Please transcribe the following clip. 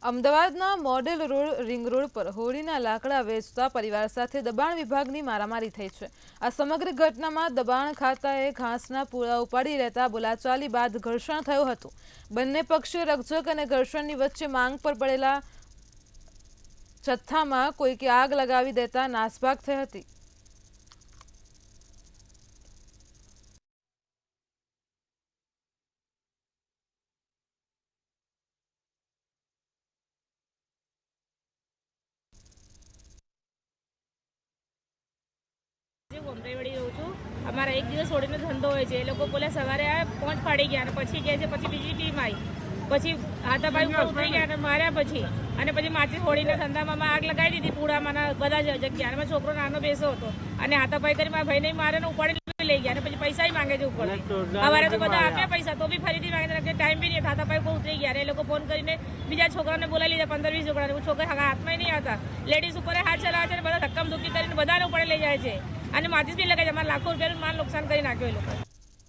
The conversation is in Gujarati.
અમદાવાદના મોડેલ રોડ રિંગ રોડ પર હોળીના લાકડા વેચતા પરિવાર સાથે દબાણ વિભાગની મારામારી થઈ છે। આ સમગ્ર ઘટનામાં દબાણ ખાતાએ ઘાસના પૂળા ઉપાડી રહેતા બોલાચાલી બાદ ઘર્ષણ થયું હતું। બંને પક્ષે રકઝક અને ઘર્ષણની વચ્ચે માંગ પર પડેલા જથ્થામાં કોઈકે આગ લગાવી દેતા નાસભાગ થઈ હતી। અમરેવાડી રહું છું। અમારા એક દિવસ હોળીનો ધંધો હોય છે। એ લોકો બોલે સવારે આ પહોંચ પાડી ગયા અને પછી કહે છે પછી બીજી ટીમ આવી, પછી હાથાભાઈ ઉપર ઉતરી ગયા અને માર્યા પછી અને પછી માછી હોળીના ધંધામાં આગ લગાવી દીધી પૂળામાં બધા જગ્યા। અને છોકરો નાનો બેસો હતો અને હાથાભાઈ કરી મારા ભાઈને મારે ને ઉપાડી લઈ ગયા અને પછી પૈસા માંગે છે ઉપર। અમારે તો બધા આપ્યા પૈસા તો બી ફરીથી માંગે છે, ટાઈમ બી નહીં। હાથાભાઈ ઉપર ઉતરી ગયા એ લોકો ફોન કરીને બીજા છોકરાને બોલાવી લીધા, 15-20 છોકરાને। છોકરા હાથમાં નહીં આવતા, લેડીઝ ઉપર હાથ ચલાવે છે અને બધા ધક્કમ ધુક્કી કરીને બધાને ઉપાડી લઈ જાય છે અને માચીસ બી લગાવે છે। અમારે લાખો રૂપિયાનું માલ નુકસાન કરી નાખ્યો એ લોકો।